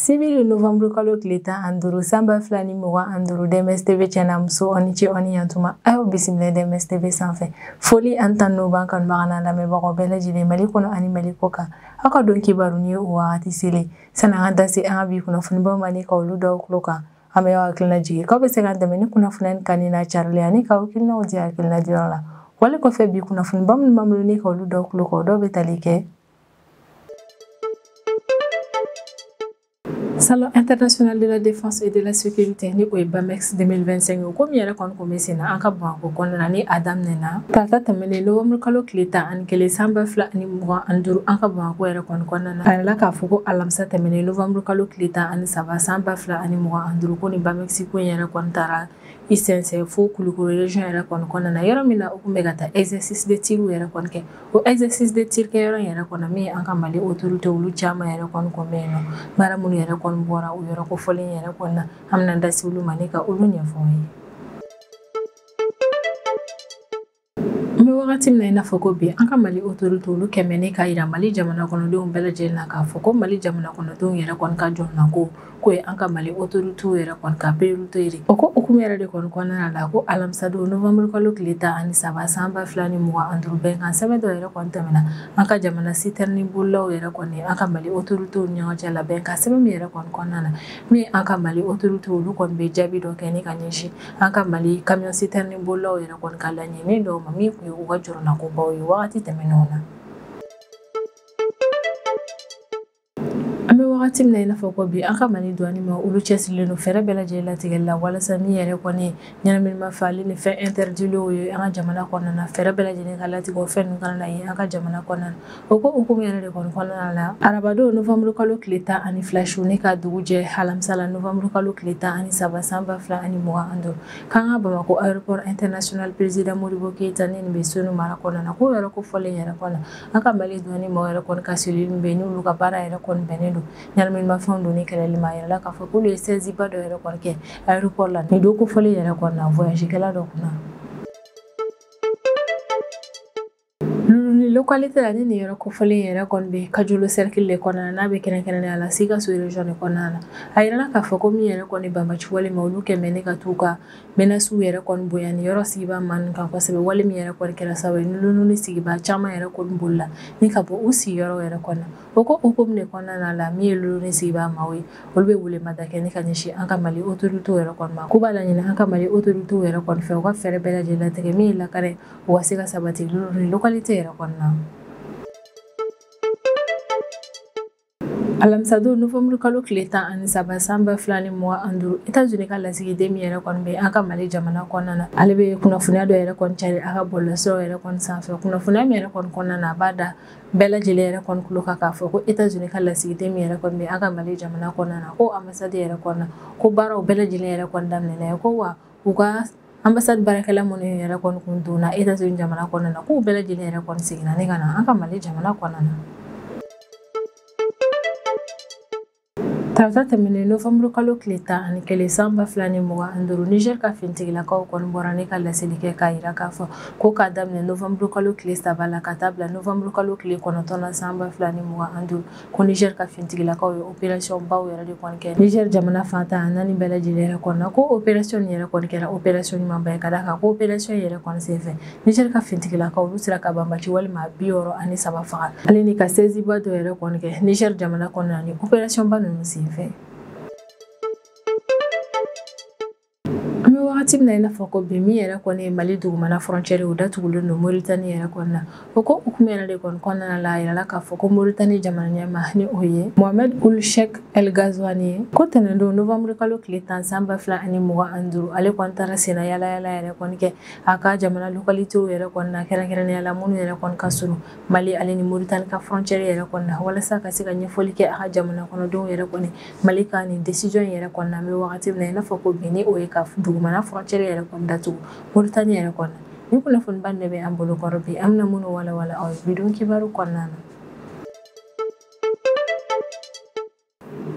Sibiri November kalo tile 15 sanba fila ni mugan ani duuru DMS TV tiɲɛna muso ani cɛ ani yantuma a y'o bisimila DMS TV sanfɛ foli an tan n'o b'an kanubaga n'a lamɛnbagaw bɛɛ lajɛlen Mali kɔnɔ ani Mali kɔ kan aw ka don kibaru ni o wagati selen sani an ka da se an ka bi kunnafonibaw ma ni ka olu da aw tulo kan an bɛ aw hakilina jigin k'aw bɛ se k'an dɛmɛ ni kunnafoniya ni kanni n'a carili ani ka hakilinaw di hakilina diyɔrɔ la wale kɔfɛ bi kunnafoniba minnu b'an bolo ni ka olu da aw tulo kan dɔw bɛ tali kɛ Salon international de la défense et de la sécurité ni o ye BAMEX 2025 o komi yɛrɛ kɔni kun bɛ sen na an ka Bamakɔ kɔnɔna ni a daminɛna tarata tɛmɛnen novembre kalo tile 11 sanba fila ani mugan ani duuru an ka Bamakɔ yɛrɛ kɔni kɔnɔna a yɛrɛla k'a fɔ ko alamisa tɛmɛnen novembre kalo tile 13 sanba fila ani mugan ani duuru ko ni BAMEX ko in yɛrɛ kɔni taara i sɛnsɛn fo Kulukoro région yɛrɛ kɔni kɔnɔna yɔrɔ min na u kun bɛ ka taa exercice de tir yɛrɛ kɔni kɛ o exercice de tir kɛ yɔrɔ yɛrɛ kɔnɔ min an ka Mali autorité olu caman yɛrɛ kɔni kun bɛ yen nɔ baara minnu yɛrɛ kɔni bɔra o yɔrɔ kofɔlen yɛrɛ kɔni na an bɛna da se olu ma ni ka olu ɲɛfɔ aw ye. N bɛ wagati min na i n'a fɔ ko bi an ka Mali autorité olu kɛmɛ ne ka yira Mali jamana kɔnɔdenw bɛɛ lajɛlen na k'a fɔ ko Mali jamana kɔnɔdenw yɛrɛ kɔni ka jɔn na ko ye an ka Mali autorité yɛrɛ kɔni ka priorité ye o ko hukumu yɛrɛ de kɔni kɔnɔna la ko alamisa don novembre kalo tile 13 sanba fila ni mugan ani duuru bɛnkan sɛbɛn dɔ yɛrɛ kɔni tɛmɛna an ka jamana citerne bolilaw yɛrɛ kɔni an ka Mali autorité ni ɲɔgɔn cɛ la bɛnkan sɛbɛn min yɛrɛ kɔni kɔnɔna na min an ka Mali autorité olu kɔni bɛ jaabi dɔ kɛ ni ka ɲɛsin an ka Mali camion citerne bolilaw yɛrɛ kɔni ka laɲini dɔw ma min kun ye u ka jɔrɔnakobaw ye wagati tɛmɛnenw na. An bɛ wagati min na i n'a fɔ ko bi an ka Mali douane ma olu cɛsirilen don fɛɛrɛ bɛɛ lajɛlen latigɛli la walasa min yɛrɛ kɔni ɲɛnaminimafɛn ni fɛn interdilenw ye an ka jamana kɔnɔna na fɛɛrɛ bɛɛ lajɛlen ka latigɛ o fɛn ninnu kana na ye an ka jamana kɔnɔna na o ko hukumu yɛrɛ de kɔni kɔnɔna la arabadon novembre kalo tile 12 su ni ka dugu jɛ alamisa la novembre kalo tile 13 sanba fila ani mugan ani duuru k'an ka Bamakɔ aéroport international président Modibo Keyita ni nin bɛ Senu mara kɔnɔna na ko yɛrɛ kofɔlen yɛrɛ kɔnɔ an ka Mali douane ma yɛrɛ kɔni ka cellule bɛ yen n'olu ka baara yɛrɛ kɔni bɛnnen don ɲɛnaminimafɛnw don ni kɛlɛli ma yɛrɛ la k'a fɔ k'olu ye saisiba dɔ yɛrɛ kɔni kɛ aéroport la nin don kofɔlen yɛrɛ kɔni na voyagekɛla dɔ kunna localité la ni nin yɔrɔ kofɔlen yɛrɛ kɔni bɛ Kajolo cercle de kɔnɔna n'a bɛ kɛrɛnkɛrɛnnenya la Sikaso région de kɔnɔna na a yirala k'a fɔ ko min yɛrɛ kɔni banbaci wale ma olu kɛmɛ ne ka t'u ka menaces yɛrɛ kɔni bonya ni yɔrɔ sigibaa man kan kosɛbɛ wale min yɛrɛ kɔni kɛra sababu ye ni sigibaa caman yɛrɛ kɔni bolila ni ka bɔ u sigiyɔrɔ yɛrɛ kɔnɔ o ko hukumu de kɔnɔna la min ye ni sigibaa maaw ye olu bɛ welemada kɛ ni ka ɲɛsin an ka Mali autorité yɛrɛ kɔni ma k'u b'a laɲini an ka Mali autorité yɛrɛ kɔni fɛ u ka fɛɛrɛ bɛɛ lajɛlen latigɛ min ye lakare u ka se ka sabati localité yɛrɛ kɔnɔna na. Alamisa don novembre kalo tile 13 sanba fila ni mugan ani duuru États-Unis ka lasigiden min yɛrɛ kɔni bɛ an ka Mali jamana kɔnɔna na ale bɛ kunnafoniya dɔ yɛrɛ kɔni cari a ka bɔlɔlɔsiraw yɛrɛ kɔni sanfɛ kunnafoniya min yɛrɛ kɔni kɔnɔna na a b'a da bɛɛ lajɛlen yɛrɛ kɔni tulo kan k'a fɔ ko États-Unis ka lasigiden min yɛrɛ kɔni bɛ an ka Mali jamana kɔnɔna na ko ambassade yɛrɛ kɔnɔna ko baaraw bɛɛ lajɛlen yɛrɛ kɔni daminɛna ye ko wa u ka ambassade baarakɛla minnu yɛrɛ kɔni kun donna États-Unis jamana kɔnɔna na k'u bɛɛ lajɛlen yɛrɛ kɔni seginna ni ka na an ka Mali jamana kɔnɔna na. Tarata tɛmɛnen novembre kalo tile 11 sanba fila ni mugan ani duuru Niger ka finitigilakaw kɔni bɔra ne ka laseli kɛ k'a yira k'a fɔ ko k'a daminɛ novembre kalo tile 3 la ka taa bila novembre kalo tile 9 sanba fila ni mugan ani duuru ko Niger ka finitigilakaw ye opération baw yɛrɛ de kɔni kɛ Niger jamana fantan naani bɛɛ lajɛlen yɛrɛ kɔnɔna ko opération yɛrɛ kɔni kɛra opération ɲumanba ye ka d'a kan ko opération yɛrɛ kɔni senfɛ Niger ka finitigilakaw olu sera ka banbaci walima 63 faga ale ni ka saisiba dɔ yɛrɛ kɔni kɛ Niger jamana kɔnɔna ni opération ba ninnu senfɛ. An bɛ wagati min na i n'a fɔ ko bi min yɛrɛ kɔni ye Mali dugumana frontière o datugulen don Mauritanie yɛrɛ kɔni na o ko hukumu yɛrɛ de kɔni kɔnɔna la a yirala k'a fɔ ko Mauritanie jamana ɲɛmaa ni o ye Mohamed Ould Cheikh El Ghazouani ye ko tɛnɛn don novembre kalo tile 10 sanba fila ani mugan ani duuru ale kɔni taara senna yaala yɛrɛ kɔni kɛ a ka jamana localitéw yɛrɛ kɔni na kɛrɛnkɛrɛnnenya la minnu yɛrɛ kɔni ka surun Mali ale ni Mauritanie ka frontière yɛrɛ kɔni na walasa ka se ka ɲɛfɔli kɛ a ka jamana kɔnɔdenw yɛrɛ kɔni Mali ka nin décision yɛrɛ kɔni na an bɛ wagati min na i n'a fɔ ko bi ni o ye ka dugumana frontière yɛrɛ kɔni datugu Mauritanie yɛrɛ kɔnɔ ni kunnafoniba de bɛ an bolo kɔrɔ bi an bɛna minnu walawala aw ye bidon kibaru kɔnɔna na.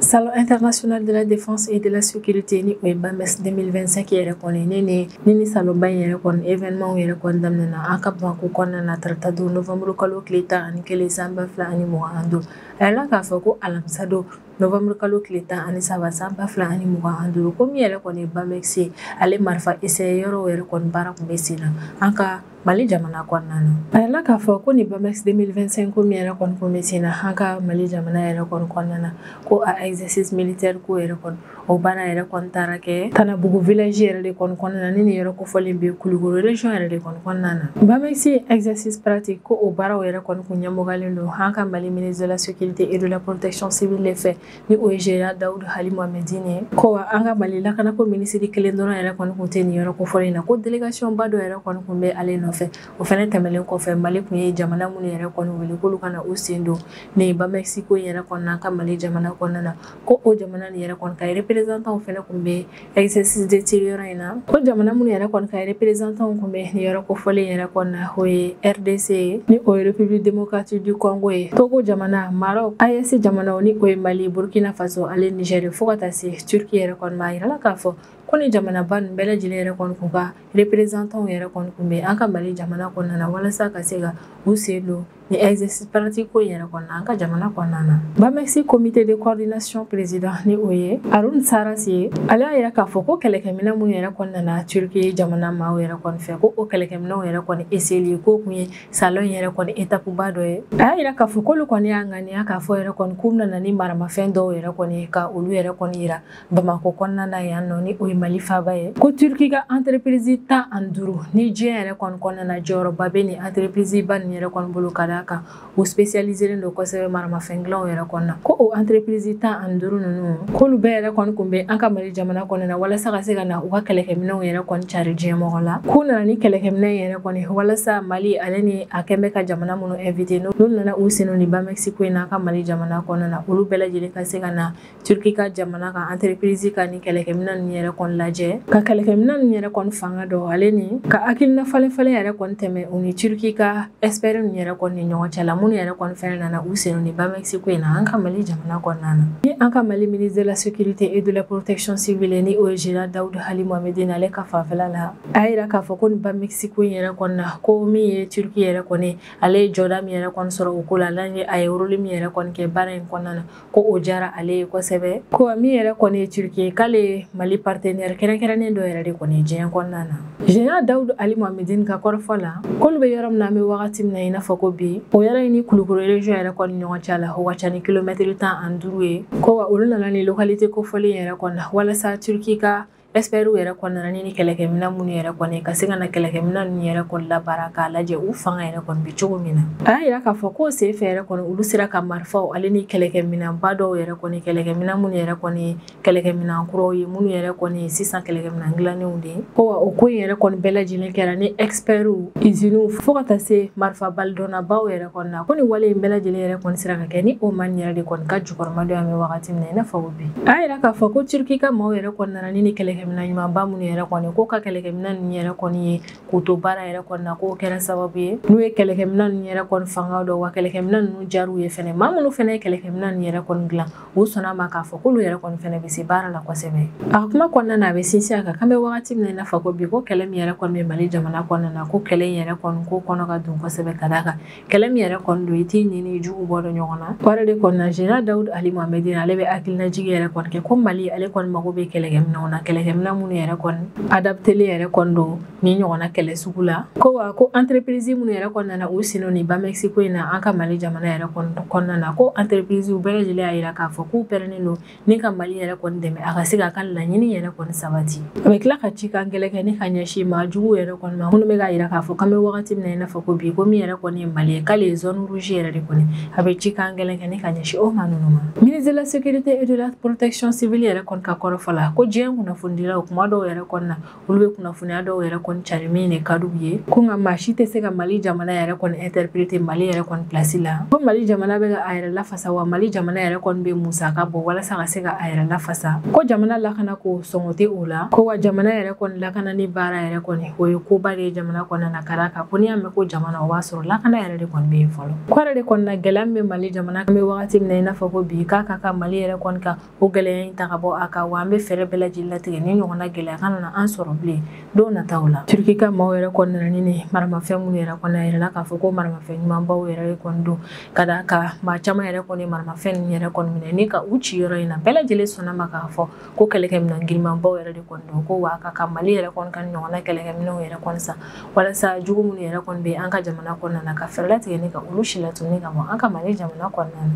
Salon international de la défense et de la sécurité ni o ye BAMEX 2025 yɛrɛ kɔni ni salonba in yɛrɛ kɔni événement yɛrɛ kɔni daminɛna an ka Bamakɔ kɔnɔna na tarata don novembre kalo tile 11 sanba fila ani mugan ani duuru a yɛrɛla k'a fɔ ko alamisa don novembre kalo tile 13 san 2025 ko min yɛrɛ kɔni Bamex ale marifa essayé yɔrɔ yɛrɛ kɔni baara kun bɛ sen na an ka Mali jamana kɔnɔna na. A yɛlɛla k'a fɔ ko ni Bamex 2025 ko min yɛrɛ kɔni kun bɛ sen na an ka Mali jamana yɛrɛ kɔni kɔnɔna na ko a exercice militaire ko yɛrɛ kɔni o baara yɛrɛ kɔni taara kɛ Tanabugu village yɛrɛ de kɔni kɔnɔna na ni yɛrɛ kofɔlen bɛ Kulukoro région yɛrɛ de kɔni kɔnɔna na. Bamex exercice pratique ko o baaraw yɛrɛ kɔni kun ɲɛmɔgɔlen don an ka Mali ministre de la sécurité et de la protection civile de fɛ ni o ye général Dawudu Hali Mohamedine ye ko wa an ka Mali lakanako ministre kelen dɔrɔn yɛrɛ kɔni kun tɛ nin yɔrɔ kofɔlen na ko délégation ba dɔ yɛrɛ kɔni kun bɛ ale nɔfɛ o fɛnɛ tɛmɛlen kɔfɛ Mali kun ye jamana minnu yɛrɛ kɔni wele k'olu kana u sen don ni Bamex ko yɛrɛ kɔni an ka Mali jamana kɔnɔna na ko o jamana nin yɛrɛ kɔni ka représentant fɛnɛ kun bɛ exercice de tir yɔrɔ in na ko jamana minnu yɛrɛ kɔni ka représentant kun bɛ nin yɔrɔ kofɔlen yɛrɛ kɔni na o ye RDC ni o ye République démocratique du Congo ye Togo jamana Maroc AES jamana ni o ye Mali Burkina Faso ale Niger fo ka taa se Turquie yɛrɛ kɔni b'a yirala k'a fɔ ko ni jamanaba ninnu bɛɛ lajɛlen yɛrɛ kɔni kun ka représentant yɛrɛ kɔni kun bɛ an ka Mali jamana kɔnɔna na walasa ka se ka u sen don ni exercice pratique ko yɛrɛ kɔnɔna an ka jamana kɔnɔna na. Bamex comité de coordination président ni o ye Arun Saras ye ale y'a yira k'a fɔ ko kɛlɛkɛminɛn minnu yɛrɛ kɔnɔna na Turquie jamana maaw yɛrɛ kɔni fɛ ko o kɛlɛkɛminɛnw yɛrɛ kɔni essayé ko kun ye salon yɛrɛ kɔni étape ba dɔ ye. A y'a yira k'a fɔ k'olu kɔni y'a ŋaniya k'a fɔ yɛrɛ kɔni k'u nana ni maramafɛn dɔw yɛrɛ kɔni ka olu yɛrɛ kɔni yira Bamako kɔnɔna na yan nɔ ni o ye Mali faaba ye ko Turquie ka entreprise 15 ni diɲɛ yɛrɛ kɔni kɔnɔna na jɔyɔrɔba bɛ ni entreprise ba nin yɛrɛ kɔni bolo ka d'a kan u spécialisé don kosɛbɛ maramafɛn dilanw yɛrɛ kɔnɔna ko o entreprise 15 ninnu k'olu bɛɛ yɛrɛ kɔni kun bɛ an ka Mali jamana kɔnɔna na walasa ka se ka na u ka kɛlɛkɛminɛnw yɛrɛ kɔni cari diɲɛ mɔgɔ la k'u nana ni kɛlɛkɛminɛn yɛrɛ kɔni walasa Mali ale ni a kɛn bɛ ka jamana minnu invité n'olu nana u sen ni Bamex ko in na an ka Mali jamana kɔnɔna na olu bɛɛ lajɛlen ka se ka na Turquie ka jamana ka entreprise ka ni kɛlɛkɛminɛn ninnu yɛrɛ kɔni lajɛ ka kɛlɛkɛminɛn ninnu yɛrɛ kɔni fanga dɔn ale ni ka hakilina falen-falen yɛrɛ kɔni tɛmɛ u ni Turquie ka expert ninnu yɛrɛ kɔni ni ɲɔgɔn cɛ la minnu yɛrɛ kɔni fɛnɛ nana u sen ni Bamex ko in na an ka Mali jamana kɔnɔna na ni an ka Mali ministre de la sécurité et de la protection civile ni o ye général Dawudu Hali Mohamedine ale ka fanfɛla la a y'a yira k'a fɔ ko ni Bamex ko in yɛrɛ kɔni na ko min ye Turquie yɛrɛ kɔni ale ye jɔda min yɛrɛ kɔni sɔrɔ o ko la ale a ye rôle min yɛrɛ kɔni kɛ baara in kɔnɔna na ko o diyara ale ye kosɛbɛ ko min yɛrɛ kɔni ye Turquie k'ale ye Mali partenaire kɛrɛnkɛrɛnnen dɔ yɛrɛ de kɔni ye diɲɛ kɔnɔna na général Dawudu Hali Mohamedine ka kɔrɔfɔ la k'olu bɛ yɔrɔ min na an bɛ wagati min na i n'a fɔ ko bi o yɔrɔ in ni Kulukoro région yɛrɛ kɔni ɲɔgɔn cɛ la o ka ca ni kilomètre 15 ye ko wa olu nana ni localité kofɔlen yɛrɛ kɔni na walasa Turquie ka experts yɛrɛ kɔni nana ni kɛlɛkɛminɛn minnu yɛrɛ kɔni ka se ka na kɛlɛkɛminɛn ninnu yɛrɛ kɔni labaara k'a lajɛ u fanga yɛrɛ kɔni bɛ cogo min na a y'a yira k'a fɔ ko sen fɛ yɛrɛ kɔni olu sera ka marifaw ale ni kɛlɛkɛminɛnba dɔw yɛrɛ kɔni kɛlɛkɛminɛn minnu yɛrɛ kɔni kɛlɛkɛminɛn kuraw ye minnu yɛrɛ kɔni sisan kɛlɛkɛminɛn dilannenw de ye ko wa o ko in yɛrɛ kɔni bɛɛ lajɛlen kɛra ni experts usines fo ka taa se marifa balidɔnnabaw yɛrɛ kɔni na ko ni wale in bɛɛ lajɛlen yɛrɛ kɔni sera ka kɛ ni o man yɛrɛ de kɔni ka jukɔrɔma dɔ an bɛ wagati min na i n'a fɔ o bi a y'a yira k'a fɔ ko Turquie ka maaw yɛrɛ kɔni nana ni kɛlɛkɛminɛn ɲumanba minnu yɛrɛ kɔni ko ka kɛlɛkɛminɛn ninnu yɛrɛ kɔni ye k'u to baara yɛrɛ kɔni na k'o kɛra sababu ye n'u ye kɛlɛkɛminɛn ninnu yɛrɛ kɔni fanga dɔn wa kɛlɛkɛminɛn ninnu jar'u ye fɛnɛ maa minnu fɛnɛ ye kɛlɛkɛminɛn ninnu yɛrɛ kɔni dilan u sɔnna ma k'a fɔ k'olu yɛrɛ kɔni fɛnɛ bɛ se baara la kosɛbɛ a ka kuma kɔnɔna na a bɛ sinsin a kan k'an bɛ wagati min na i n'a fɔ ko bi ko kɛlɛ min yɛrɛ kɔni bɛ Mali jamana kɔnɔna na ko kɛlɛ in yɛrɛ kɔni ko kɔnɔ ka don kosɛbɛ ka d'a kan kɛlɛ min yɛrɛ kɔni don i t'i ɲini jugu bɔ dɔn ɲɔgɔn na o yɛrɛ de kɔni na général Dawudu Hali Mohamedine ale bɛ hakilinajigi yɛrɛ kɔni kɛ ko Mali ale kɔni mago bɛ kɛlɛkɛminɛnw na kɛlɛkɛminɛn minnu yɛrɛ kɔni adaptelen yɛrɛ kɔni don ni ɲɔgɔnna kɛlɛ sugu la ko wa ko entreprise minnu yɛrɛ kɔni nana u sen ni Bamex ko in na an ka Mali jamana yɛrɛ kɔnɔna na ko entreprise bɛɛ lajɛlen y'a yira k'a fɔ k'u pɛrɛnnen don ni ka Mali yɛrɛ kɔni dɛmɛ a ka se k'a ka laɲini yɛrɛ kɔni sabati a bɛ tila ka ci kan gɛlɛn kɛ ni ka ɲɛsin maa jugu yɛrɛ kɔni ma minnu bɛ k'a yira k'a fɔ k'an bɛ wagati min na i n'a fɔ ko bi ko min yɛrɛ kɔni ye Mali ye k'ale ye zone rouge yɛrɛ de kɔni a bɛ ci kan gɛlɛn kɛ ni ka ɲɛsin o maa ninnu ma ministre de la sécurité et de la protection civile yɛrɛ kɔni ka kɔrɔfɔ la ko diɲɛ kunnafonidilaw kuma dɔw yɛrɛ kɔni na olu bɛ kunnafoniya dɔw yɛrɛ kɔni cari min de ka d'u ye ko nka maa si tɛ se ka Mali jamana yɛrɛ kɔni interpréter Mali yɛrɛ kɔni place la ko Mali jamana bɛ ka a yɛrɛ lafasa wa Mali jamana yɛrɛ kɔni bɛ musaka bɔ walasa ka se ka a yɛrɛ lafasa ko jamana lakana ko sɔngɔ tɛ o la ko wa jamana yɛrɛ kɔni lakana ni baara yɛrɛ kɔni o ye koba de ye jamana kɔnɔna na ka d'a kan ko n'i y'a mɛn ko jamana o b'a sɔrɔ lakana yɛrɛ de kɔni bɛ yen fɔlɔ ko yɛrɛ de kɔni na gɛlɛya min bɛ Mali jamana kan an bɛ wagati min na i n'a fɔ ko bi k'a ka Mali yɛrɛ kɔni ka o gɛlɛya in ta ka bɔ a kan wa an bɛ fɛɛrɛ bɛɛ lajɛlen latigɛ ni ni ɲɔgɔnna gɛlɛya kana na an sɔrɔ bilen don nataw la. Turki ka maaw yɛrɛ kɔnɔna ni maramafɛn minnu yɛrɛ kɔnɔna yɛrɛ la k'a fɔ ko maramafɛn ɲumanbaw yɛrɛ kɔni don ka d'a kan maa caman yɛrɛ kɔni maramafɛn ninnu yɛrɛ kɔni minɛ ni ka u ci yɔrɔ in na bɛɛ lajɛlen sɔnna ma k'a fɔ ko kɛlɛkɛminɛn girimanbaw yɛrɛ de kɔni don ko wa ka Mali yɛrɛ kɔni ka ɲɔgɔnna kɛlɛkɛminɛnw yɛrɛ kɔni san walasa jugu minnu yɛrɛ kɔni bɛ an ka jamana kɔnɔna na ka fɛɛrɛ latigɛ ni ka olu si latunu ka bɔ an ka Mali jamana kɔnɔna na.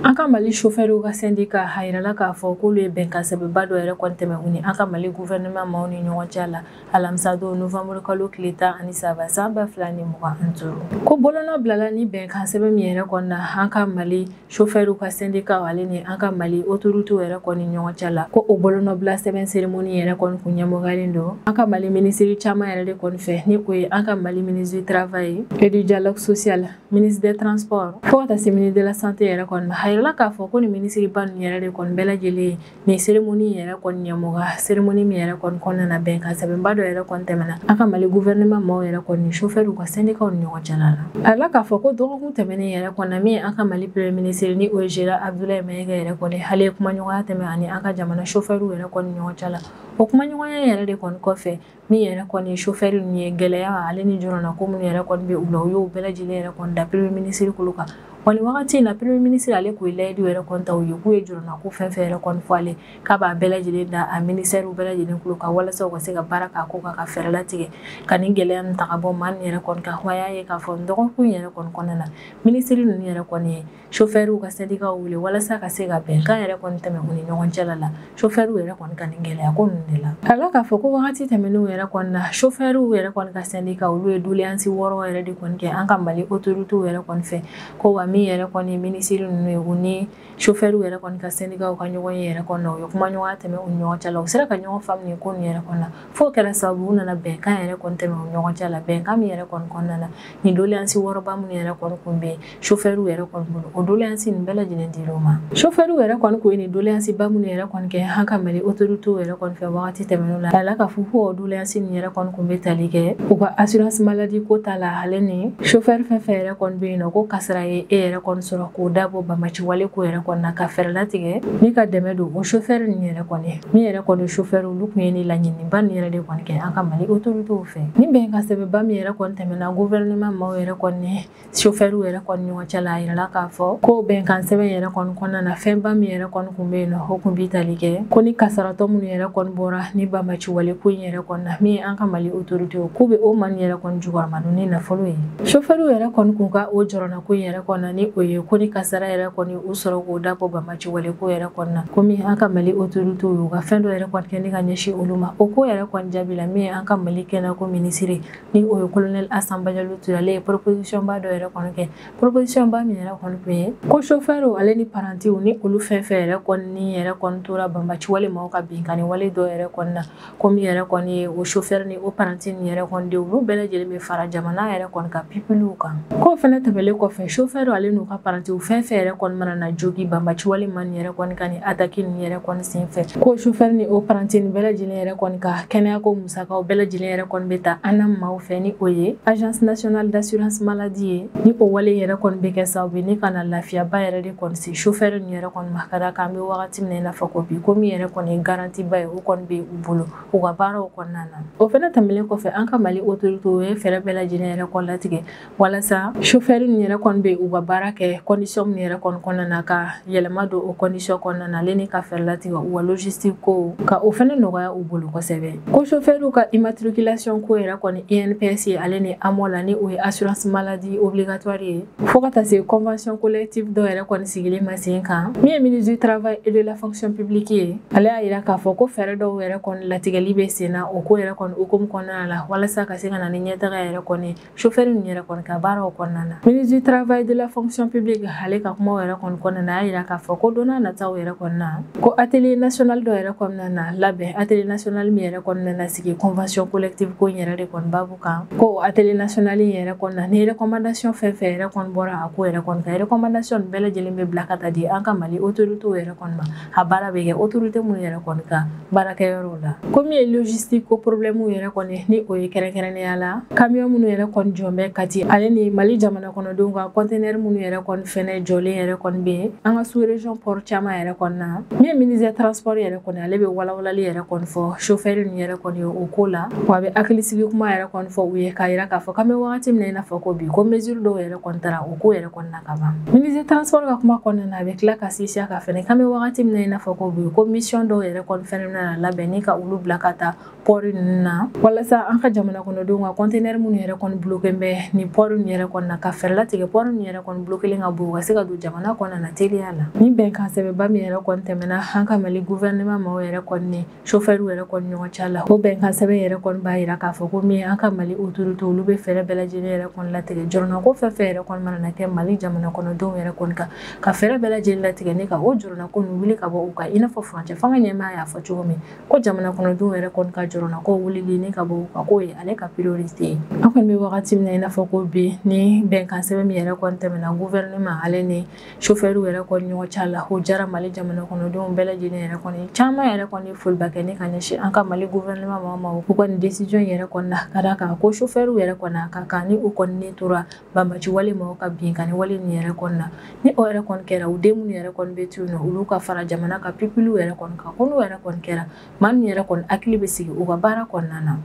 An ka Mali chauffeur ka syndicat a yirala k'a fɔ k'olu ye bɛnkan sɛbɛnba dɔ yɛrɛ kɔni tɛmɛ u ni an ka Mali gouvernement maaw ni ɲɔgɔn cɛ la alamisa don novembre kalo tile 13 san 2025 ko bolonɔ bilala ni bɛnkan sɛbɛn min yɛrɛ kɔni na an ka Mali chauffeur ka syndicat ale ni an ka Mali autorité yɛrɛ kɔni ɲɔgɔn cɛ la ko o bolonɔ bila sɛbɛn cérémonie yɛrɛ kɔni kun ɲɛmɔgɔlen don an ka Mali ministre caman yɛrɛ de kɔni fɛ ni o ye an ka Mali ministre du travail et du dialogue social, ministre des transports fo ka taa se ministre de la santé yɛrɛ kɔni ma. A yirala k'a fɔ ko ni ministre ba ninnu yɛrɛ de kɔni bɛɛ lajɛlen ni cérémonie yɛrɛ kɔni ɲɛmɔgɔ cérémonie min yɛrɛ kɔni kɔnɔna na bɛnkan sɛbɛnba dɔ yɛrɛ kɔni tɛmɛna an ka Mali gouvernement maaw yɛrɛ kɔni ni chauffeur ka syndicat ni ɲɔgɔn cɛla la. A yirala k'a fɔ ko dɔgɔkun tɛmɛnen yɛrɛ kɔnɔ min an ka Mali premier ministre ni o ye Général Abdoulaye Mayiga yɛrɛ kɔni ale ye kumaɲɔgɔnya tɛmɛ ani an ka jamana chauffeur yɛrɛ kɔni ɲɔgɔn cɛla la. O kumaɲɔgɔnya yɛrɛ de kɔni kɔfɛ min yɛrɛ kɔni chauffeur ninnu ye gɛlɛya ale ni jɔrɔna ko minnu yɛrɛ kɔni bɛ u la u y'o bɛɛ lajɛlen yɛrɛ kɔni da premier ministre kolo kan. Wa nin wagati in na premier ministre ale k'o layidu yɛrɛ kɔni ta u ye k'u ye jɔrɔna ko fɛn fɛn yɛrɛ kɔni fɔ ale k'a b'a bɛɛ lajɛlen da a ministère bɛɛ lajɛlen kolo kan walasa u ka se ka baara k'a ko kan ka fɛɛrɛ latigɛ ka nin gɛlɛya ninnu ta ka bɔ maa nin yɛrɛ kɔni kan. Wa y'a ye k'a fɔ dɔgɔkun yɛrɛ kɔni kɔnɔna na ministre ninnu yɛrɛ kɔni ye chauffeur ka syndicat wele walasa ka se ka bɛnkan yɛrɛ kɔni tɛmɛ u ni ɲɔgɔn cɛla la chauffeur yɛrɛ kɔni ka nin gɛlɛya ko ninnu de la. A la k'a fɔ ko wagati tɛmɛnenw yɛrɛ kɔni na chauffeur yɛrɛ kɔni ka syndicat olu ye doléance 6 yɛrɛ de kɔni kɛ an ka Mali autorité yɛrɛ kɔni fɛ ko wa min yɛrɛ kɔni ministre ninnu ye u ni chauffeur yɛrɛ kɔni ka syndicat ka ɲɔgɔn ye yɛrɛ kɔni na u ye kumaɲɔgɔnya tɛmɛ u ni ɲɔgɔn cɛ la u sera ka ɲɔgɔn faamu nin ko nin yɛrɛ kɔni na fo kɛra sababu u nana bɛnkan yɛrɛ kɔni tɛmɛ u ni ɲɔgɔn cɛ la bɛnkan min yɛrɛ kɔni kɔnɔna na ni doléance 6 minnu yɛrɛ kɔni kun bɛ chauffeur yɛrɛ kɔni bolo o doléance nin bɛɛ lajɛlen dir'u ma. Chauffeur yɛrɛ kɔni ko ye nin doléance ba minnu yɛrɛ kɔni kɛ an ka Mali autorité yɛrɛ kɔni fɛ wagati tɛmɛnenw la a la k'a fɔ ko o doléance nin yɛrɛ kɔni kun bɛ tali kɛ u ka assurance maladie ko ta la ale ni chauffeur fɛn fɛn yɛrɛ kɔni bɛ yen nɔ ko kasara ye e yɛrɛ kɔni sɔrɔ k'o dabɔ bamaci wale ko yɛrɛ kɔni na ka fɛɛrɛ latigɛ ni ka dɛmɛ don o chauffeur nin yɛrɛ kɔni min yɛrɛ kɔni chauffeur olu kun ye ni laɲiniba nin yɛrɛ de kɔni kɛ an ka Mali autorité fɛ ni bɛnkan sɛbɛnba min yɛrɛ kɔni tɛmɛna gouvernement maaw yɛrɛ kɔni chauffeur yɛrɛ kɔni ɲɔgɔn cɛ la a yirala k'a fɔ ko bɛnkan sɛbɛn yɛrɛ kɔni kɔnɔna na fɛnba min yɛrɛ kɔni kun bɛ yen nɔ o kun bɛ tali kɛ ko ni kasaratɔ minnu yɛrɛ kɔni bɔra ni bamaci wale ko in yɛrɛ kɔni na min ye an ka Mali autorité k'u bɛ o man yɛrɛ kɔni jukɔrɔma don ni nafolo ye chauffeur yɛrɛ kɔni kun ka o jɔrɔna ko in yɛrɛ kɔni na ni o ye ko ni kasara yɛrɛ kɔni u sɔrɔ k'o dabɔ bamaci wale ko yɛrɛ kɔni na komi an ka Mali autorité y'u ka fɛn dɔ yɛrɛ kɔni kɛ ni ka ɲɛsin olu ma o ko yɛrɛ kɔni jaabi la min ye an ka Mali kɛnɛko ministre ni o ye colonel Assane Badialo Touré ale ye proposition ba dɔ yɛrɛ kɔni kɛ proposition ba min yɛrɛ kɔni kun ye ko chauffeur ale ni parantiw ni olu fɛn fɛn yɛrɛ kɔni ni yɛrɛ kɔni tora bamaci wale maaw ka binkani wale dɔ yɛrɛ kɔni na komi yɛrɛ kɔni ye o chauffeur ni o paranti ni yɛrɛ kɔni de olu bɛɛ lajɛlen bɛ fara jamana yɛrɛ kɔni ka pipiluw kan ko fɛnɛ tɛmɛlen kɔfɛ chauffeur ale n'u ka parantiw fɛn fɛn yɛrɛ kɔni mana na jogi bamaci wale ma ni yɛrɛ kɔni ka ni attaque ni yɛrɛ kɔni senfɛ ko chauffeur ni o paranti ni bɛɛ lajɛlen yɛrɛ kɔni ka kɛnɛyako musakaw bɛɛ lajɛlen yɛrɛ kɔni bɛ ta ANAM maaw fɛ ni o ye agence nationale d'assurance maladie ye ni o wale yɛrɛ kɔni bɛ kɛ sababu ni kana lafiyaba yɛrɛ de kɔni se chauffeur ni yɛrɛ kɔni ma ka d'a kan an bɛ wagati min na i n'a fɔ ko bi ko min yɛrɛ kɔni ye garantie ba ye o kɔni bɛ u bolo u ka baaraw kɔnɔna na o fɛnɛ tɛmɛlen kɔfɛ an ka Mali autorité o ye fɛɛrɛ bɛɛ lajɛlen yɛrɛ kɔni latigɛ walasa chauffeur ni yɛrɛ kɔni bɛ u ka baara kɛ condition min yɛrɛ kɔni kɔnɔna na ka yɛlɛma don o condition kɔnɔna na ale ni ka fɛɛrɛ latigɛ u ka logistique ko ka o fɛnɛ nɔgɔya u bolo kosɛbɛ ko chauffeur ka immatriculation ko yɛrɛ kɔni INPS ye ale ni AMO la ni o ye assurance maladie obligatoire ye fo ka taa se convention collective dɔ yɛrɛ kɔni sigilen ma sen kan min ye ministre du travail et de la fonction publique ye ale y'a yira k'a fɔ ko fɛɛrɛ dɔw yɛrɛ kɔni latigɛli bɛ sen na o ko yɛrɛ kɔni hukumu kɔnɔna la walasa ka se ka na ni ɲɛtaga yɛrɛ kɔni chauffeur ni yɛrɛ kɔni ka baaraw kɔnɔna na ministre du travail de la fonction publique ale ka kumaw yɛrɛ kɔni kɔnɔna na a y'a yira k'a fɔ ko don n'a nataw yɛrɛ kɔnɔna na ko atelier national dɔ yɛrɛ kɔnɔna na labɛn atelier national min yɛrɛ kɔnɔna na sigi convention collective ko in yɛrɛ de kɔni babu kan ko atelier national in yɛrɛ kɔnɔna ni recommandation fɛn fɛn yɛrɛ kɔni bɔra a ko yɛrɛ kɔni kan recommandation bɛɛ lajɛlen bɛ bila ka taa di an ka Mali autorité yɛrɛ kɔni ma a baara bɛ kɛ autorité minnu yɛrɛ kɔni ka baarakɛyɔrɔw la komi ye logistique ko problème yɛrɛ kɔni ni o ye kɛrɛnkɛrɛnnenya la camion minnu yɛrɛ kɔni jɔn bɛ Kati ale ni Mali jamana kɔnɔdenw ka conteneur minnu yɛrɛ kɔni fɛnɛ jɔlen yɛrɛ kɔni be an ka sous-région port caman yɛrɛ kɔni na min ministère transport yɛrɛ kɔni ale be walawalali yɛrɛ kɔni fɔ chauffeur ni yɛrɛ kɔni o ko la wa a be hakilisigi kuma yɛrɛ kɔni fɔ u ye k'a yira k'a fɔ k'an be wagati min na i n'a fɔ ko bi ko mesure dɔw yɛrɛ kɔni tara o ko yɛrɛ kɔni na ka ban ministère transport ka kuma kɔnɔna na a be tila ka sisiya ka fɛnɛ k'an be wagati min na i n'a fɔ ko bi ko mission dɔw yɛrɛ kɔni fɛnɛ bɛna labɛn ni ka olu bila ka taa port ninnu na walasa an ka jamana kɔnɔdenw ka conteneur minnu yɛrɛ kɔni bloqué bɛ ni port ninnu yɛrɛ kɔni na ka fɛɛrɛ latigɛ port ninnu yɛrɛ kɔni bloqué ka bɔ u ka se ka don jamana kɔnɔna na teliya la ni bɛnkan sɛbɛnba min yɛrɛ kɔni tɛmɛna an ka Mali gouvernement ma o yɛrɛ kɔni ni chauffeur yɛrɛ kɔni ɲɔgɔn cɛ la o bɛnkan sɛbɛn yɛrɛ kɔni b'a yira k'a fɔ ko min an ka Mali autorité olu be fɛɛrɛ bɛɛ lajɛlen yɛrɛ kɔni latigɛ jɔrɔna ko fɛn fɛn yɛrɛ kɔni mana kɛ Mali jamana kɔnɔdenw yɛrɛ kɔni kan ka fɛɛrɛ bɛɛ lajɛlen latigɛ ni ka o jɔrɔna ko nin wuli ka bɔ u kan i n'a fɔ furancɛ fanga ɲɛmaa y'a fɔ cogo min ko jamana kɔnɔdenw yɛrɛ kɔni ka jɔrɔna ko wulili ni ka bɔ u kan k'o ye ale ka priorité ye an kɔni be wagati min na i n'a fɔ ko bi ni bɛnkan sɛbɛn min yɛrɛ kɔni tɛmɛna gouvernement ale ni chauffeur yɛrɛ kɔni ɲɔgɔn cɛ la o jara Mali jamana kɔnɔdenw bɛɛ lajɛlen yɛrɛ kɔni caman yɛrɛ kɔni foliba kɛ ni ka ɲɛsin an ka Mali gouvernement ma u kɔni décision yɛrɛ kɔni na ka da kan ko chauffeur yɛrɛ kɔni a ka kan ni u kɔni ne tora banbaci wale ma ka binkani wale ni yɛrɛ kɔni na ni o yɛrɛ kɔni kɛra u den minnu yɛrɛ kɔni bɛ tu nɔ olu ka fara jamana ka pipilu yɛrɛ kɔni kan ko n'u yɛrɛ kɔni kɛra maa min yɛrɛ kɔni hakili bɛ sigi u ka baara kɔnɔna na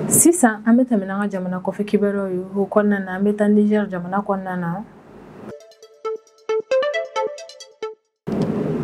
sisan an bɛ tɛmɛ n'an ka jamana kɔfɛ kibaruyaw ye o kɔnɔna na an bɛ taa Niger jamana kɔnɔna na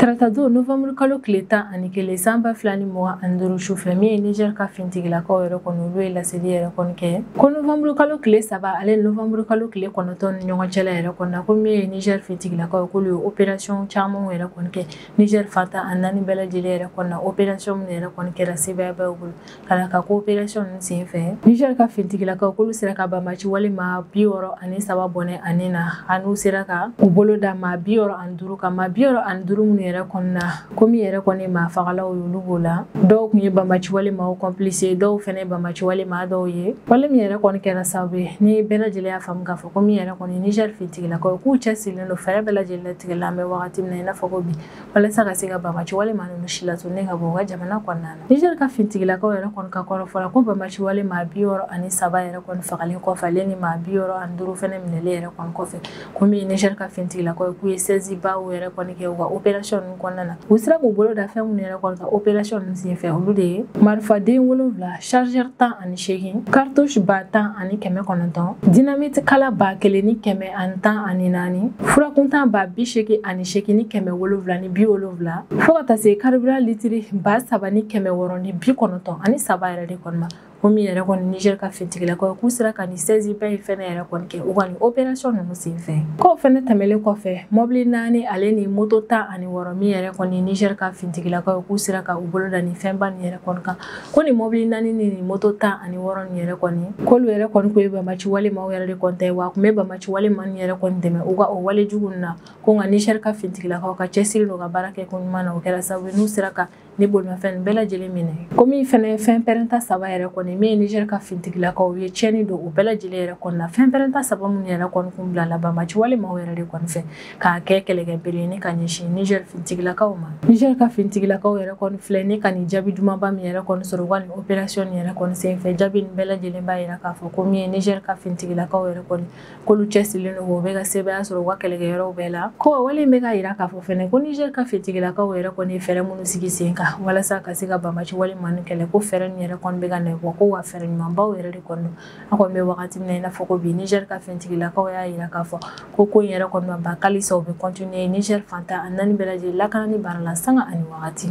Taratado novembre kalo tile 11 san 2025 sufɛ min ye Niger ka fintigilakaw yɛrɛ kɔni olu ye laseli yɛrɛ kɔni kɛ ko novembre kalo tile 3 ale novembre kalo tile 9 ni ɲɔgɔn cɛla yɛrɛ kɔni na ko min ye Niger fintigilakaw k'olu ye opération caman yɛrɛ kɔni kɛ Niger fanta a 4 bɛɛ lajɛlen yɛrɛ kɔni na opération min yɛrɛ kɔni kɛra sebayabaw bolo kala ka ko opération ninnu senfɛ Niger ka fintigilakaw k'olu sera ka banbaci wale maa 63 bɔnɛ ani na an'u sera ka u bolo da maa 65 ka maa 65 minnu yɛrɛ kɔni na komi yɛrɛ kɔni maa fagalaw y'olu b'o la dɔw kun ye banbaci wale maaw complice dɔw fɛnɛ banbaci wale maa dɔw ye wale min yɛrɛ kɔni kɛra sababu ye ni bɛɛ lajɛlen y'a faamu k'a fɔ ko min yɛrɛ kɔni Niger fintigilakaw k'u cɛsirilen don fɛɛrɛ bɛɛ lajɛlen latigɛ la an bɛ wagati min na i n'a fɔ ko bi walasa ka se ka banbaci wale maa ninnu si latunu ka bɔ u ka jamana kɔnɔna na Niger ka fintigilakaw yɛrɛ kɔni ka kɔrɔfɔla ko banbaci wale maa 63 yɛrɛ kɔni fagalen kɔfɛ ale ni maa 65 fɛnɛ minɛlen yɛrɛ kɔni kɔfɛ komi Niger ka fintigilakaw k'u ye saisie baw yɛrɛ kɔni kɛ u ka opération ninnu kɔnɔna na u sera k'u bolo da fɛn minnu yɛrɛ kɔni ka opération ninnu senfɛ olu de ye marifaden 7 chargeur 18 cartouche ba 10,9 dynamite kala ba 1,114 furakuntan ba 88,770 fo ka taa se carburant litiri ba 3,693 yɛrɛ de kɔni ma komi yɛrɛ kɔni Niger ka fintigilakaw k'u sera ka ni saisie ba in fɛnɛ yɛrɛ kɔni kɛ u ka ni opération ninnu senfɛ k'o fɛnɛ tɛmɛlen kɔfɛ mobili 4 ale ni moto 16 min yɛrɛ kɔni Niger ka fintigilakaw k'u sera ka u bolo da ni fɛnba ni yɛrɛ kɔni kan ko ni mobili 4 ni ni moto 16 ni yɛrɛ kɔni k'olu yɛrɛ kɔni ko ye banbaci wale maaw yɛrɛ de kɔni ta ye wa kun bɛ banbaci wale maa ni yɛrɛ kɔni dɛmɛ u ka o wale jugu na ko nka Niger ka fintigilakaw ka cɛsiri don ka baara kɛ ko ɲuman na o kɛra sababu n'u sera ka ni bolimafɛn bɛɛ lajɛlen minɛ komi fɛnɛ fɛn pɛrɛnta 3 yɛrɛ kɔni min ye Niger ka fintigilakaw ye tiɲɛni don o bɛɛ lajɛlen yɛrɛ kɔni na fɛn pɛrɛnta 3 minnu yɛrɛ kɔni kun bila la banbaci wale maaw yɛrɛ de kɔni fɛ k'a kɛ kɛlɛkɛbere ni ka ɲɛsin Niger fintigilakaw ma Niger ka fintigilakaw yɛrɛ kɔni filɛ ni ka ni jaabi dumanba min yɛrɛ kɔni sɔrɔ u ka ni opération ni yɛrɛ kɔni senfɛ jaabi nin bɛɛ lajɛlen b'a yira k'a fɔ ko min ye Niger ka fintigilakaw yɛrɛ kɔni k'olu cɛsirilen don u bɛ ka sebaya sɔrɔ u ka kɛlɛkɛyɔrɔw bɛɛ la ko wale in bɛ ka yira k'a fɔ fɛnɛ ko Niger ka fintigilakaw yɛrɛ kɔni ye fɛɛrɛ minnu sigi sen kan walasa ka se ka banbaci wale maa ni kɛlɛ ko fɛɛrɛ nin yɛrɛ kɔni bɛ ka nɛgɛ ko wa fɛɛrɛ ɲumanbaw yɛrɛ de kɔni don an kɔni bɛ wagati min na i n'a fɔ ko bi Niger ka fintigilakaw y'a yira k'a fɔ ko in yɛrɛ kɔni ma ban halisa u bɛ continuer Niger fanta a 4 bɛɛ lajɛlen lakanani baara la sanga ani wagati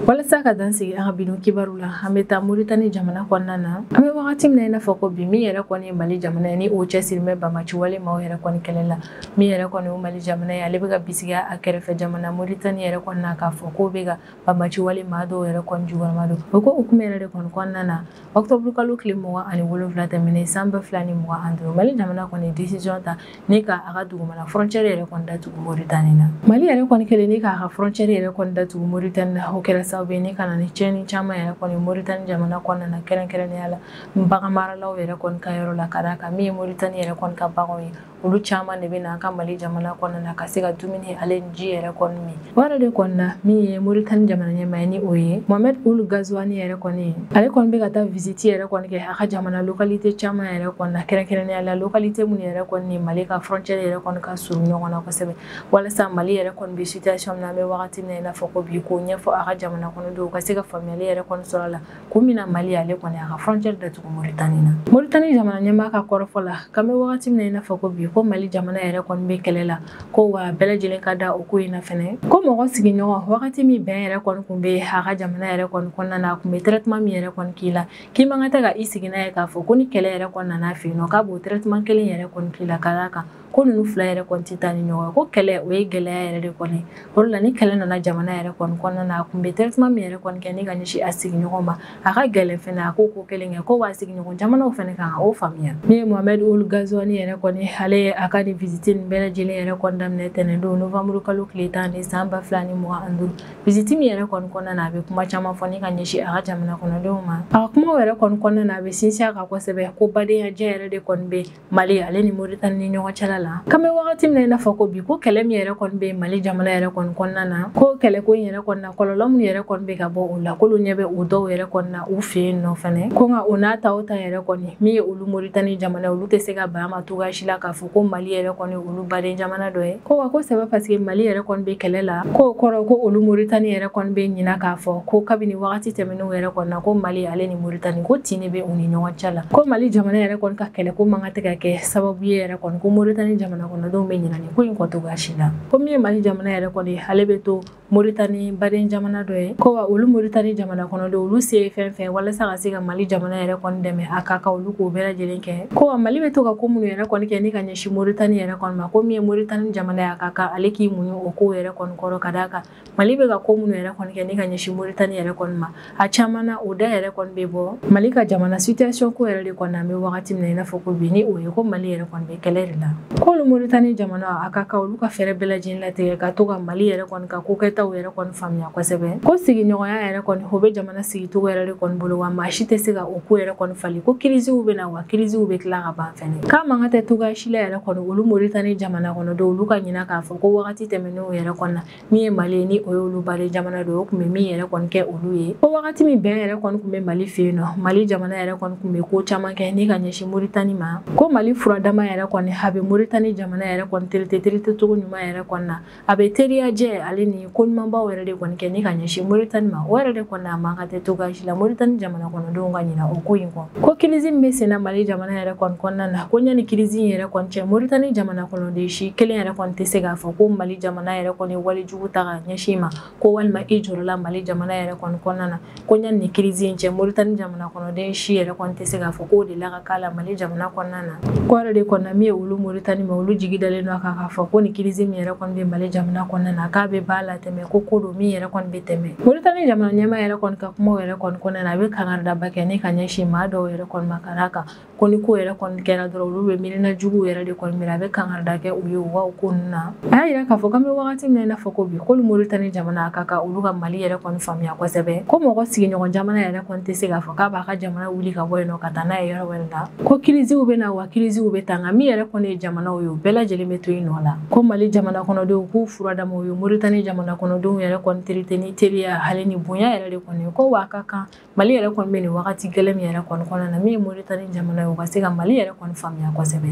walasa ka dan sigi an ka bidon kibaru la an bɛ taa Moritani jamana kɔnɔna na an bɛ wagati min na i n'a fɔ ko bi min yɛrɛ kɔni ye Mali jamana ye ni o cɛsirimɛ banbaci wale maaw yɛrɛ kɔni kɛlɛ la min yɛrɛ kɔni ye Mali jamana ye ale bɛ ka bisigiya a kɛrɛfɛ jamana Moritani yɛrɛ kɔni na k'a fɔ k'o bɛ ka banbaci wale maa dɔw yɛrɛ kɔni juguma don o ko hukumu yɛrɛ de kɔni kɔnɔna na octobre kalo tile 27 tɛmɛnen san 2025 Mali jamana kɔni décision ta ni ka a ka dugumana frontière yɛrɛ kɔni datugu Moritani na Mali yɛrɛ kɔni kɛlen ni k'a ka frontière yɛrɛ kɔni datugu Moritani na o kɛra sababu ni kana ni tiɲɛni caman yɛrɛ kɔni Moritani jamana kɔnɔna na kɛrɛnkɛrɛnnenya la bagan maralaw yɛrɛ kɔni ka yɔrɔ la ka d'a kan min ye Moritani yɛrɛ kɔni ka baganw ye olu caman de bɛ na an ka Mali jamana kɔnɔna na ka se ka dumuni ale ni ji yɛrɛ kɔni min o yɛrɛ de kɔni na min ye Moritani jamana ɲɛmaa ye ni o ye Mohamed Ould Ghazouani yɛrɛ kɔni ale kɔni bɛ ka taa visite yɛrɛ kɔni kɛ a ka jamana localité caman yɛrɛ kɔni na kɛrɛnkɛrɛnnenya la localité minnu yɛrɛ kɔni ni Mali ka frontière yɛrɛ kɔni ka surun ɲɔgɔn na kosɛbɛ walasa Mali yɛrɛ kɔni bɛ situation min na an bɛ wagati min na i n'a fɔ ko bi k'o ɲɛfɔ a ka jamana kɔnɔdenw ka se ka faamuyali yɛrɛ kɔni sɔrɔ a la kun min na Mali ale kɔni a ka frontière datugu Moritani na Moritani jamana ɲɛmaa ka kɔrɔfɔ la k'an bɛ wagati min na i n'a fɔ ko bi ko Mali jamana yɛrɛ kɔni bɛ kɛlɛ la ko wa bɛɛ lajɛlen ka da o ko in na fɛnɛ ko mɔgɔ sigiɲɔgɔn wagati min bɛn yɛrɛ kɔni kun bɛ a ka jamana yɛrɛ kɔni kɔnɔna na a kun bɛ traitement min yɛrɛ kɔni k'i la k'i man kan tɛ ka i sigi n'a ye k'a fɔ ko ni kɛlɛ yɛrɛ kɔni nana fɛ yen nɔ k'a b'o traitement kelen yɛrɛ kɔni k'i la ka d'a kan ko ninnu fila yɛrɛ kɔni tɛ taa ni ɲɔgɔn ye ko kɛlɛ o ye gɛlɛya yɛrɛ de kɔni o de la ni kɛlɛ nana jamana yɛrɛ kɔni kɔnɔna na a kun bɛ traitement min yɛrɛ kɔni kɛ ni ka ɲɛsin a sigiɲɔgɔn ma a ka gɛlɛn fɛnɛ a ko kelen kɛ ko b'a sigiɲɔgɔn jamanaw fɛnɛ kan o faamuya min ye Mohamed Ould Ghazouani yɛrɛ kɔni ale ye a ka ni visite nin bɛɛ lajɛlen yɛrɛ kɔni daminɛ tɛnɛndon novembre kalo tile 10 de san 2025 visite min yɛrɛ kɔni kɔnɔna na a bɛ kuma caman fɔ ni ka ɲɛsin a ka jamana kɔnɔdenw ma a ka kumaw yɛrɛ kɔni kɔnɔna na a bɛ sinsin a kan kosɛbɛ ko badenyaja yɛrɛ de kɔni bɛ Mali ale ni Moritani ni ɲɔgɔn cɛla la k'an bɛ wagati min na i n'a fɔ ko bi ko kɛlɛ min yɛrɛ kɔni bɛ Mali jamana yɛrɛ kɔni kɔnɔna na ko kɛlɛko in yɛrɛ kɔni na kɔlɔlɔ min yɛrɛ kɔni bɛ ka bɔ o la k'olu ɲɛ bɛ o dɔw yɛrɛ kɔni na u fɛ yen nɔ fɛnɛ ko nka o n'a ta o ta yɛrɛ kɔni min ye olu Moritani jamana olu tɛ se ka ban ma cogoya si la k'a fɔ ko Mali yɛrɛ kɔni olu baden jamana dɔ ye ko wa ko sɛbɛ parce que Mali yɛrɛ kɔni bɛ kɛlɛ la ko kɔrɔ ko olu Moritani yɛrɛ kɔni bɛ ɲina k'a fɔ ko kabini wagati tɛmɛnenw yɛrɛ kɔni na ko Mali ale ni Moritani ko tin de bɛ u ni ɲɔgɔn cɛ la ko Mali jamana yɛrɛ kɔni ka kɛlɛ ko man kan tɛ ka kɛ sababu ye yɛrɛ kɔni ko Moritani jamana kɔnɔdenw bɛ ɲina nin ko in kɔ cogoya si la ko min ye Mali jamana yɛrɛ kɔni ale bɛ to Moritani baden jamana dɔ ye ko wa olu Moritani jamana kɔnɔdenw olu se ye fɛn fɛn walasa ka se ka Mali jamana yɛrɛ kɔni dɛmɛ a ka kan olu k'o bɛɛ lajɛlen kɛ ko wa Mali bɛ to ka ko minnu yɛrɛ kɔni kɛ ni ka ɲɛsin Moritani yɛrɛ kɔni ma ko min ye Moritani jamana ye a ka kan ale k'i muɲu o ko yɛrɛ kɔni kɔrɔ ka d'a kan Mali bɛ ka ko minnu yɛrɛ kɔni kɛ ni ka ɲɛsin Moritani yɛrɛ kɔni ma a caman na o da yɛrɛ kɔni bɛ bɔ Mali ka jamana situation ko yɛrɛ de kɔni an bɛ wagati min na i n'a fɔ ko bi ni o ye ko Mali yɛrɛ kɔni bɛ kɛlɛ de la ko olu Moritani jamana a ka kan olu ka fɛɛrɛ bɛɛ lajɛlen latigɛ ka to ka Mali yɛrɛ kɔni ka kokɛtaw yɛrɛ kɔni faamuya kosɛbɛ ko sigiɲɔgɔnya yɛrɛ kɔni o bɛ jamana sigicogo yɛrɛ de kɔni bolo wa maa si tɛ se ka o ko yɛrɛ kɔni fali ko crise bɛ na wa crise bɛ tila ka ban fɛnɛ k'a man kan tɛ cogoya si la yɛrɛ kɔni olu Moritani jamana kɔnɔdenw olu ka ɲina k'a fɔ ko wagati tɛmɛnenw yɛrɛ kɔni na min ye Mali ye ni o ye olu baden jamana dɔ o tun bɛ min yɛrɛ kɔni kɛ olu ye ko wagati min bɛn yɛrɛ kɔni tun bɛ Mali fɛ yen nɔ Mali jamana yɛrɛ kɔni tun bɛ ko caman kɛ ni ka ɲɛsin Moritani ma ko Mali furadama yɛrɛ kɔni a bɛ Moritani jamana yɛrɛ kɔni terete cogo ɲuman yɛrɛ kɔni na a bɛ teriya jɛ ale ni ko ɲumanbaw yɛrɛ de kɔni kɛ ni ka ɲɛsin Moritani ma o yɛrɛ de kɔni a man kan tɛ cogoya si la Moritani jamana kɔnɔdenw ka ɲina o ko in kɔ ko crise min bɛ sen na Mali jamana yɛrɛ kɔni kɔnɔna na ko ɲani crise in yɛrɛ kɔni cɛ Moritani jamana kɔnɔden si kelen yɛrɛ kɔni tɛ se k'a fɔ ko Mali jamana yɛrɛ kɔni walijugu ta ka ɲɛsin ma ko walima i jɔrɔla Mali jamana yɛrɛ kɔni kɔnɔna na ko ɲani ni crise in cɛ Moritani jamana kɔnɔden si yɛrɛ kɔni tɛ se k'a fɔ ko o de la ka k'a la Mali jamana kɔnɔna na ko yɛrɛ de kɔni min ye olu Moritani ma olu jigi dalen don a kan k'a fɔ ko ni crise min yɛrɛ kɔni bɛ Mali jamana kɔnɔna na k'a bɛ ba la tɛmɛ ko don min yɛrɛ kɔni bɛ tɛmɛ Moritani jamana ɲɛmaa yɛrɛ kɔni ka kumaw yɛrɛ kɔni kɔnɔna na a bɛ kangaridaba kɛ ni ka ɲɛsin maa dɔw yɛrɛ kɔni ma ka d'a kan ko ni ko yɛrɛ kɔni kɛra dɔrɔn olu bɛ miirina juguw yɛrɛ de kɔni minɛ a bɛ kangarida kɛ u ye u ka o ko ninnu na a y'a yira k'a fɔ k'an bɛ wagati min na i n'a fɔ ko bi k'olu Moritani jamana a ka kan olu ka Mali yɛrɛ kɔni faamuya kosɛbɛ ko mɔgɔ sigiɲɔgɔn jamana yɛrɛ kɔni tɛ se k'a fɔ k'a b'a ka jamana wuli ka bɔ yen nɔ ka taa n'a ye yɔrɔ wɛrɛ la ko crise bɛ na wa crise bɛ taa nka min yɛrɛ kɔni ye jamanaw ye o bɛɛ lajɛlen bɛ to yen nɔ la ko Mali jamana kɔnɔdenw k'u furadamaw ye Moritani jamana kɔnɔdenw yɛrɛ kɔni terete ni teriya hali ni bonya yɛrɛ de kɔni ko wa a ka kan Mali yɛrɛ kɔni bɛ nin wagati gɛlɛn min yɛrɛ kɔni kɔnɔna na min ye Moritani jamana ye o ka se ka Mali yɛrɛ kɔni faamuya kosɛbɛ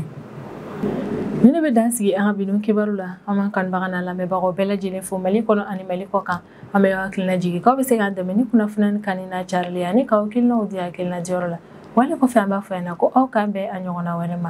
ni ne bɛ dan sigi an ka bidon kibaru la an b'an kanubaga n'a lamɛnbagaw bɛɛ lajɛlen fo Mali kɔnɔ ani Mali kɔ kan an bɛ hakilina jigin k'aw bɛ se k'an dɛmɛ ni kunnafoni kan n'a carili ani k'aw hakilinaw di hakilina jɔyɔrɔ la wale kɔfɛ an b'a fɔ yan na ko aw k'an bɛn a ɲɔgɔnna wɛrɛ ma